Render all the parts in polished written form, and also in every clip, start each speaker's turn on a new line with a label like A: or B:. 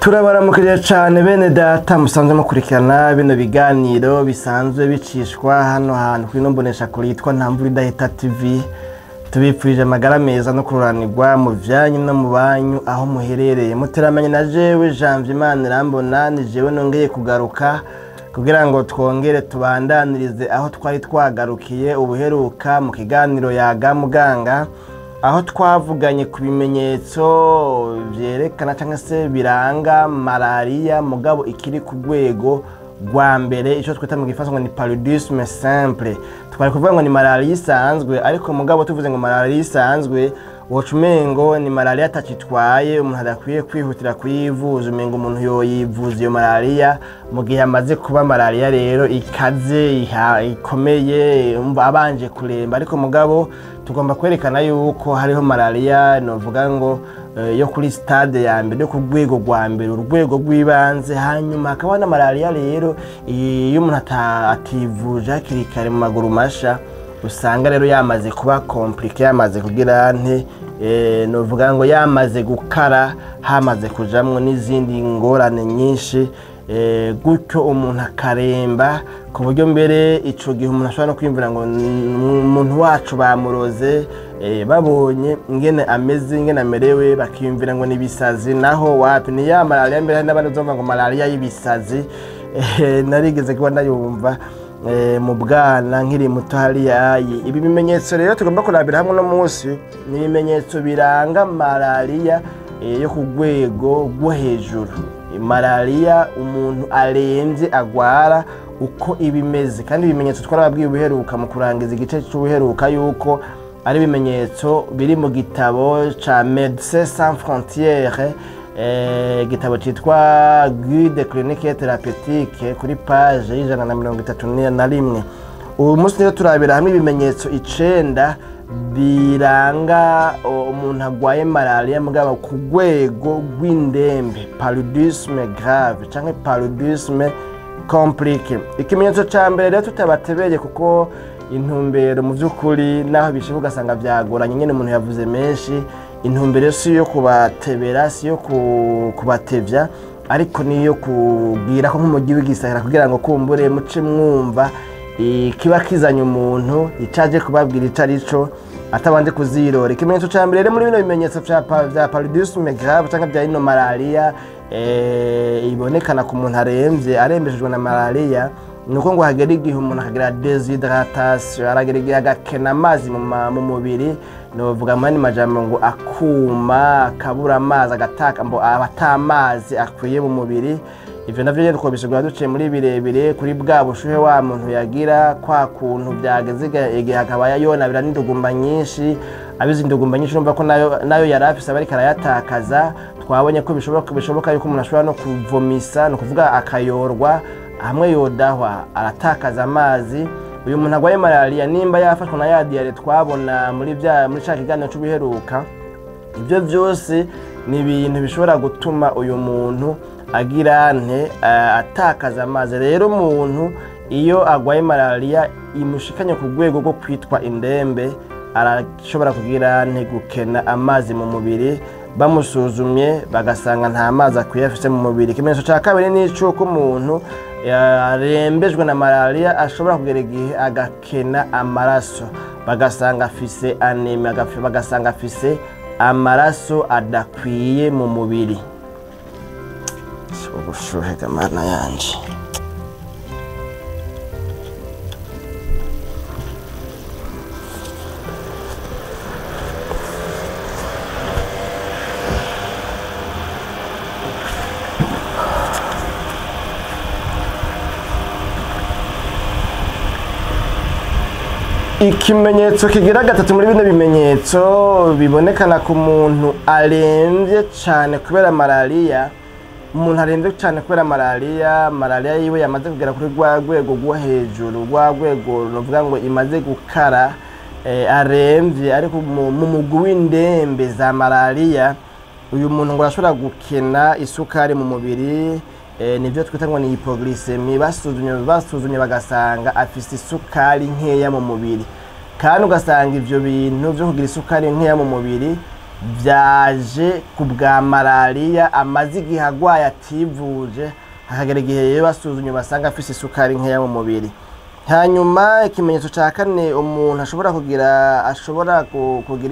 A: Turabaramukije cyane bene data musanzwe mukurikirana bino biganiro bisanzwe bicishwa hano hantu kuri nombonesha kuri yitwa Ntamvura Idahita TV. Tubipfurije amagara meza no kururanirwa mu byanyu no mu banyu aho muherereye. Muteramanye na jewe Janvier Manirambona, ni jewe nongeye kugaruka kugira ngo twongere tubandanirize aho twari twagarukiye ubuheruka mu kiganiro yaga muganga, aho twavuganye ku bimenyetso byerekana cyangwa se biranga malaria mugabo ikiri ku rwego rwa mbere, icyo twita mu gifaransa ngo ni paludisme simple. Twari kuvuga ngo ni malaria isanzwe, ariko mugabo tuvuze ngo malaria isanzwe wocumengo ni malaria atacitwaye, umuntu adakwiye kwihutira kuyivuza, umengo umuntu yoyivuza iyo malaria mu gihe amaze kuba malaria rero ikaze ikomeye abanje kuremba. Ariko mugabo tugomba kwerekana yuko hariho malaria novuga ngo yo kuri stade ya mbere, ku rwego rwa mbere, urwego rw'ibanze. Hanyuma hakaba na malaria rero iyo umuntu ativuje hakiri kare mu maguru masha, usanga rero yamaze kuba compliqué, yamaze kugira nte novuga ngo yamaze gukara, hamaze kujamwo n'izindi ngorane nyinshi, gutyo umuntu akaremba ku buryo mbere ico gihe umuntu ashobora no kwiyumvira ngo umuntu wacu bamuroze, babonye ingene ameze ingene amerewe bakiyumvira ngo nibisazi. Naho wapi ni ya malaria mbere n'abandi uzumva ngo malaria y'ibisazi. Narigeze kuba ndayumva mu bwana nkiri muto hariya. Ibi bimenyetso rero tugomba kurabira hamwe no munsi, ni ibimenyetso biranga malaria yo ku rwego rwo hejuru, malaria umuntu aremvye agwara uko ibimeze. Kandi ibimenyetso twarababwiye ubuheruka mu kurangiza igice cy'ubuheruka yuko ari ibimenyetso biri mu gitabo ca Médecins Sans Frontières, igitabo cyitwa Guide Clinique et Thérapeutique kuri page y'131. Ubu munsi rero turabira hamwe ibimenyetso 9 biranga umuntu agwaye malaria mugabo ku rwego rw'indembe, paludisme grave canke paludisme compliqué. Ikimenyetso ca mbere rero tutabatebeye kuko intumbero mu by'ukuri naho bishibuka ugasanga byagoranye, nyene umuntu yavuze menshi. Intumbero si yo kubatebera, si yo kubatevya, ariko niyo kugira ko nk'umugi w'igisahira kugira ngo kumbure muce mwumva kiba kizanye umuntu icaje kubabwira icarico atabanje kuzirora. Ikimenyetso ca mbere rero muri bino bimenyetso vya paludisme grave canke vya ino malaria ibonekana ku muntu arembejejwe na malaria, nuko ngo hagera igihe umuntu akagira déshydratation, aragera igihe agakena amazi mu mubiri, novuga mu majambo ngo akuma, akabura amazi, agataka mbo abatamazi akwiye mu mubiri. Ivyo navyo rero twobishobora duciye muri birebire kuri bwa bushuhe wa muntu yagira, kwa kuntu byageze igihe akaba yonabira n'indugumba nyinshi. Abizi indugumba nyinshi urumva ko nayo yarafise bariko arayatakaza. Twabonye ko bishoboka yuko umuntu ashobora no kuvomisa, no kuvuga akayorwa, hamwe yodahwa aratakaza amazi. Uyu muntu agwaye malaria nimba yafashwe na ya diare twabona muri ca kiganiro c'ubuheruka, ibyo byose ni ibintu bishobora gutuma uyu muntu agira nte atakaza amazi. Rero umuntu iyo agwaye malaria imushikanye ku rwego rwo kwitwa indembe, arashobora kugira nte gukena amazi mu mubiri. Bamusuzumye bagasanga nta mazi akwiye afise mu mubiri. Ikimenyetso ca kabiri ni icuko umuntu yarembejwe na malaria ashobora kugera igihe agakena amaraso, bagasanga afise anemia, bagasanga afise amaraso adakwiye mu mubiri. Ubushuhe gamana yanje. Ikimenyetso kigira gatatu muri bino bimenyetso bibonekana ku muntu aremvye cyane kubera malaria. Umuntu aremvye cyane kubera malaria yiwe yamaze kugera kuri rwa rwego rwo hejuru, rwa rwego novuga ngo imaze gukara, aremvye ariko mu mugwi w'indembe za malaria. Uyu muntu ngo arashobora gukena isukari mu mubiri, nivyo twita ngo ni hypoglycemie. Basuzumye bagasanga afise isukari nkeya mu mubiri, kandi ugasanga ivyo bintu byo kugira isukari nkeya mu mubiri byaje ku bwa malariya amaze igihe agwaye ativuje, hakagera igihe rero basuzumye basanga afise isukari nkeya mu mubiri. Hanyuma ikimenyetso cya kane umuntu ashobora kugira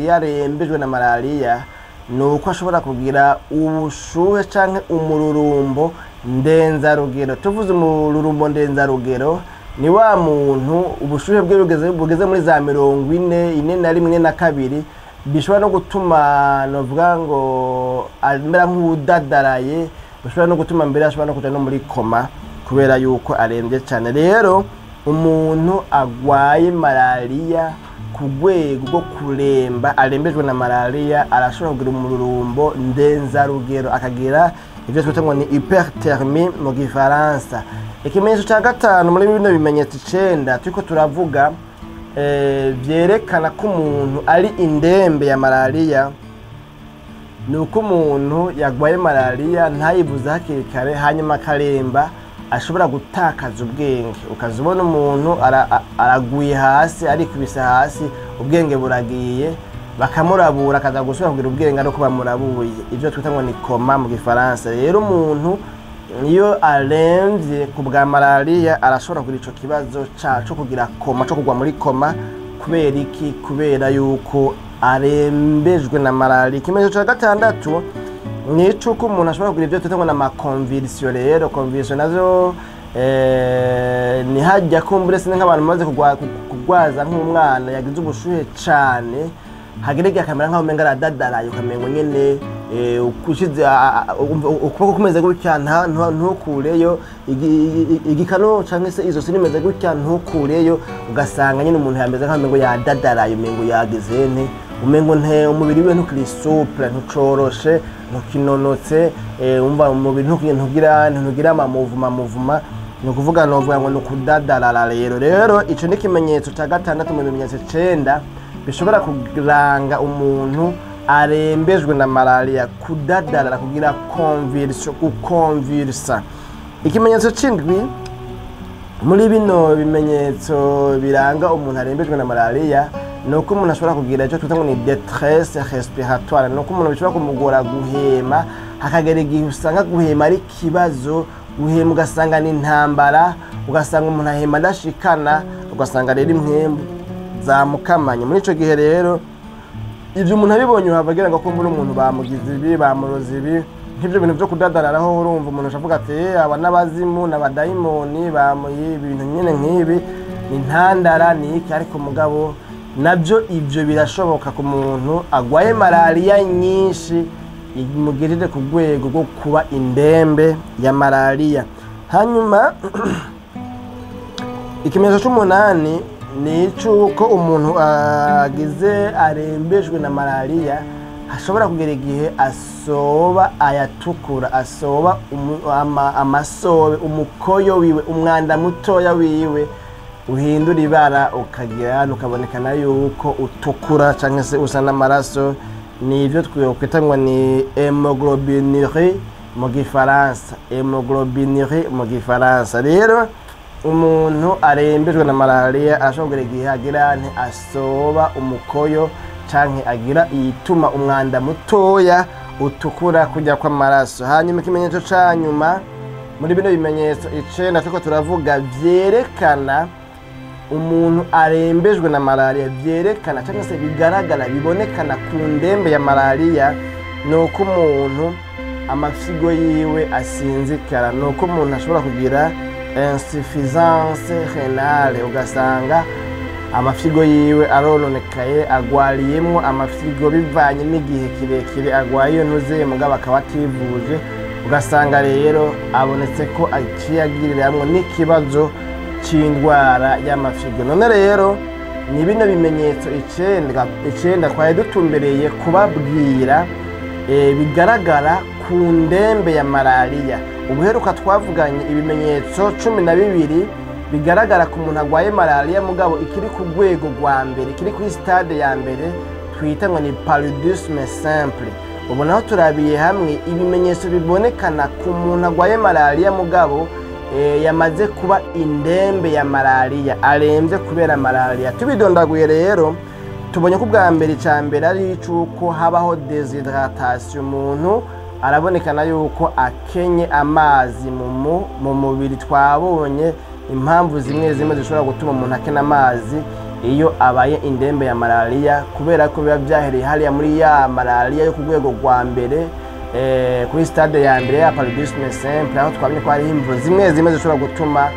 A: iyo arembejwe na malariya ni uko ashobora kugira ubushuhe cyangwa umururumbo ndenzarugero. Tuvuze umururumbo ndenzarugero ni wa muntu ubushuhe bwe bugeze muri za 41, 42, bishobora no gutuma novuga ngo amera nk'udadaraye, bishobora no gutuma mbere ashobora no kuja no muri koma kubera yuko arembye cyane. Rero umuntu agwaye malariya ku rwego rwo kuremba, arembejwe na malariya, arashobora kugira umururumbo ndenzarugero, akagira ibyo twita ngo ni hyperthermie mu gifaransa. Ikimenyetso cya gatanu muri bino bimenyetso 9 turiko turavuga byerekana ko umuntu ari indembe ya malariya, ni uko umuntu yagwaye malariya ntayivuze hakiri kare hanyuma akaremba, ashobora gutakaza ubwenge. Ukazibona umuntu araguye hasi, arikubise hasi, ubwenge buragiye, bakamurabura akaza gusubira kugira ubwenge no kuba murabuye, ibyo twita ngo ni koma mu gifaransa. Rero umuntu iyo aremvye ku bwa malariya arashobora kugira ico kibazo cyo kugira koma, cyo kugwa muri koma. Kubera iki? Kubera yuko arembejwe na malariya. Ikimenyetso cya gatandatu ni cyuko umuntu ashobora kugira ibyo twita ngo na maconvulsion. Rero convulsion nazo ni hajya kumbure sine nk'abantu maze kugwaza nk'umwana yagize ubushuhe cyane, hagerege akamera nkaho umenga aradadaraye, ukamengo nyene ukushize ukuboko kumeze gutya ntukureyo, igikano cyangwa se izo sinimeze gutya ntukureyo, ugasanga nyine umuntu yameze nkaho umengo yadadaraye, umengo yagize nte, umengo nte umubiri we ntukiri souple, ntucoroshe, ntukinonotse, umva umubiri ntugira amamuvuma, ni ukuvuga novuga ngo ni ukudadarara. Rero ico ni ikimenyetso cya gatandatu mu bimenyetso 9 bishobora kuranga umuntu arembejwe na malariya: kudadarara, kugira convulsion, gukonvulsa. Ikimenyetso 7 muri bino bimenyetso biranga umuntu arembejwe na malariya ni uko umuntu ashobora kugira icyo twita ngo ni détresse respiratoire. Ni uko umuntu bishobora kumugora guhema, hakagera igihe usanga guhema ari ikibazo, guhema ugasanga ni intambara, ugasanga umuntu ahema adashikana, ugasanga rero impwembu zamukamanye. Muri ico gihe rero ivyo umuntu abibonye uhabagira ngo kumbura umuntu bamugize ibi, bamuroze ibi, nk'ivyo bintu byo kudadararaho, urumva umuntu ashavuga ati aba n'abazimu n'abadayimoni bamuye ibintu nyene nk'ibi, ni ntandara ni iki. Ariko mugabo nabyo ivyo birashoboka ku muntu agwaye malariya nyinshi imugirire ku rwego rwo kuba indembe ya malariya. Hanyuma ikimenyetso 8 ni cyuko umuntu agize arembejwe na malariya ashobora kugera igihe asoba ayatukura, asoba amasobe, umukoyo wiwe, umwanda mutoya wiwe uhindura ibara, ukagira ukabonekana yuko utukura cyangwa se usa n'amaraso. Ni ibyo twikwita ngo ni hémoglobinurie mu gifaransa, hémoglobinurie mu gifaransa. Rero umuntu arembejwe na malariya ashobora igihe agira asoba umukoyo canke agira ituma umwanda mutoya utukura kujya kwa maraso. Hanyuma ikimenyetso ca nyuma muri bino bimenyetso 9 tuko turavuga byerekana umuntu arembejwe na malariya, byerekana cyangwa se bigaragara, bibonekana ku ndembe ya malariya, nuko umuntu amafyigo yiwe asinzikara, nuko umuntu ashobora kugira insuffisance rénale, ugasanga amafyigo yiwe arononekaye, agwariyemo amafyigo bivanye n'igihe kirekire agwaye ntuze mugabo akaba ativuje, ugasanga rero abonetse ko aciye agiriramwo n'ikibazo c'indwara y'amafyigo. None rero ni bino bimenyetso 9 twari dutumbereye kubabwira bigaragara ku ndembe ya malariya. Ubuheruka twavuganye ibimenyetso 12 bigaragara ku muntu agwaye malariya mugabo ikiri ku rwego rwa mbere, ikiri kuri stade ya mbere twita ngo ni paludisme simple. Ubu naho turabiye hamwe ibimenyetso bibonekana ku muntu agwaye malariya mugabo yamaze kuba indembe ya malariya, arembye kubera malariya. Tubidondaguye rero tubonye ko bwa mbere icambere ari icuko habaho déshydratation, umuntu arabonekana yuko akenye amazi mu mubiri. Twabonye impamvu zimwe zishobora gutuma umuntu akena amazi iyo abaye indembe ya malaria, kubera ko biba byahereye hariya muri ya malaria yo ku rwego rwa mbere, kuri stade ya mbere ya paludisme simple, aho twabonye ko hari imvu zimwe zishobora gutuma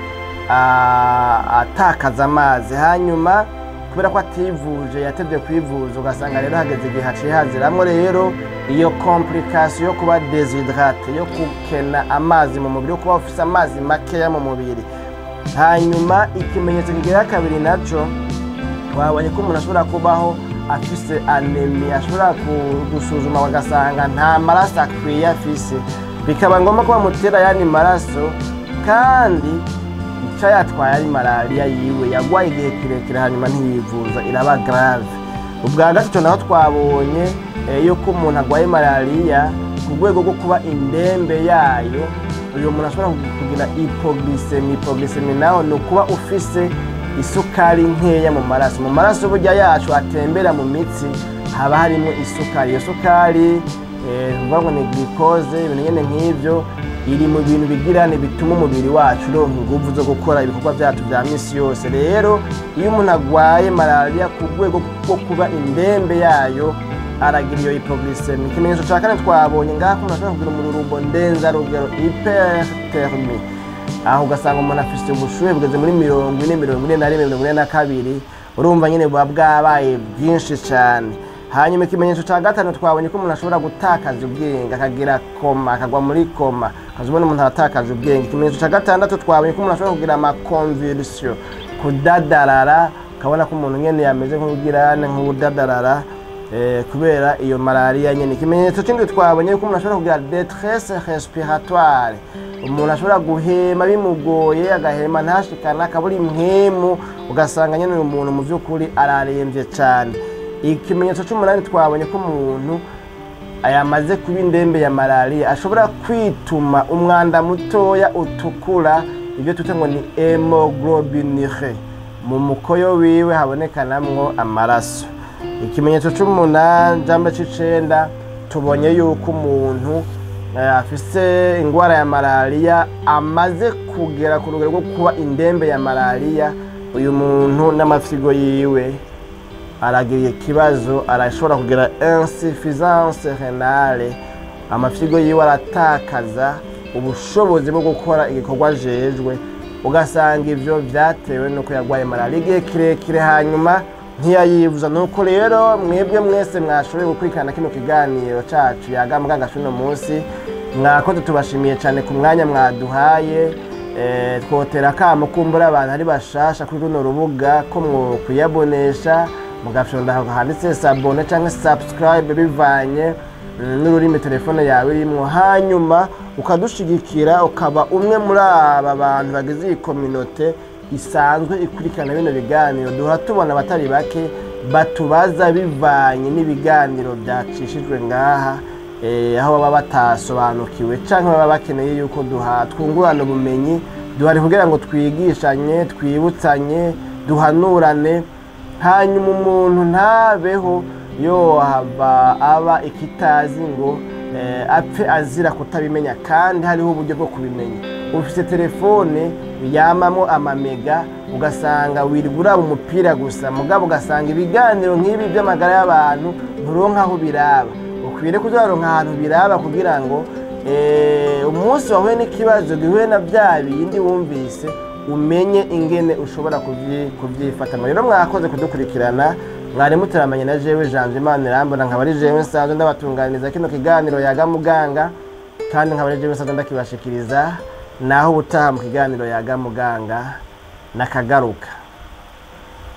A: atakaza amazi. Hanyuma kubera ko ativuje, yatevye kwivuza, ugasanga rero hageze igihe haciye haziramwo rero iyo complication yo kuba déshydraté, yo kukena amazi mu mubiri, yo kuba ufise amazi makeya mu mubiri. Hanyuma ikimenyetso kigira kabiri naco twabonye ko umuntu ashobora kubaho afise anemia, ashobora gusuzuma bagasanga nta maraso akwiye afise, bikaba ngombwa ko bamutera yani maraso, kandi icyo yatwaye ari malaria yiwe yagwaye igihe kirekire hanyuma ntiyivuza, iraba grave. Ubwa gatatu naho twabonye yuko umuntu agwaye malaria ku rwego rwo kuba indembe yayo, uyu muntu ashobora kugira hypoglycemie. Hypoglycemie naho ni ukuba ufise isukari nkeya mu maraso. Mu maraso burya yacu atembera mu mitsi haba harimo isukari. Iyo sukari ngo ni glucose, ibintu nyene nk'ivyo, iri mu bintu bigirane bituma umubiri wacu uronka inguvu zo gukora ibikorwa byacu bya misi yose. Rero iyo umuntu agwaye malaria ku rwego rwo kuba indembe yayo, aragira iyo hypoglycemie. Ikimenyetso cya kane twabonye ngaho umuntu ashobora kugira umururumbo ndenzarugero, hyperthermie, aho ugasanga umuntu afise ubushuhe bugeze muri 40, 41, 42, urumva nyine buba bwabaye bwinshi cyane. Hanyuma ikimenyetso cya gatanu twabonye ko umuntu ashobora gutakaza ubwenge, akagira koma, akagwa muri koma, ukazibona umuntu aratakaje ubwenge. Ikimenyetso cya gatandatu twabonye ko umuntu ashobora kugira amaconvulsion, kudadarara, ukabona ko umuntu nyene yameze nk'ugirane nk'udadarara kubera iyo malaria nyene. Ikimenyetso kindi twabonye ko umuntu ashobora kugira détresse respiratoire, umuntu ashobora guhema bimugoye, agahema ntashikana, akabura impwemu, ugasanga nyene uyu muntu mu by'ukuri araremvye cyane. Ikimenyetso cy'umunani twabonye ko umuntu ayamaze kuba indembe ya malaria ashobora kwituma umwanda mutoya utukura, ibyo twita ngo ni hémoglobinure, mu mukoyo wiwe habonekanamwo amaraso. Ikimenyetso cy'umunani jambe c'icenda tubonye yuko umuntu afise ingwara ya malaria amaze kugera ku rugero rwo kuba indembe ya malaria. Uyu muntu n'amafyigo yiwe aragira ikibazo, arashobora kugira insuffisance rénale, amafyigo yiwe aratakaza ubushobozi bwo gukora igikorwa ajejwe, ugasanga ivyo vyatewe nuko yagwaye malaria igihe kirekire hanyuma ntiyayivuza. Nuko rero mwebwe mwese mwashoboye gukurikirana kino kiganiro cacu Yaga Muganga cuno munsi, mwakoze, tubashimiye cyane ku mwanya mwaduhaye. Twotera akamo kumbura abantu ari bashasha kuri runo rubuga ko mwokuyabonesha, mugafyonda handitse s'abonner cyangwa subscribe bivanye n'ururimi telefone yawe irimo, hanyuma ukadushigikira ukaba umwe muri aba bantu bagize iyi communauté isanzwe ikurikirana bino biganiro. Duhora tubona abatari bake batubaza bivanye n'ibiganiro byacishijwe ngaha, aho baba batasobanukiwe cyangwa baba bakeneye yuko twungurana ubumenyi. Duhari kugira ngo twigishanye, twibutsanye, duhanurane, hanyuma umuntu ntabeho aba ikitazi ngo apfe azira kutabimenya, kandi hariho uburyo bwo kubimenya. Ufite telefone yamamo amamega, ugasanga wirigura umupira gusa, mugabo ugasanga ibiganiro nk'ibi by'amagara y'abantu nturonka aho biraba. Ukwiriye kuzaronka ahantu biraba kugira ngo umunsi wahuye n'ikibazo gihuye na bya bindi wumvise umenye ingene ushobora kuvyifata. Rero mwakoze kudukurikirana, mwari muteramanye na jewe Jean Imana Irambona, nkaba ari jewe nsanzwe ndabatunganiriza kino kiganiro Yaga Muganga, kandi nkaba ari jewe nsanzwe ndakibashikiriza. Naho ubutaha mu kiganiro Yaga Muganga nakagaruka.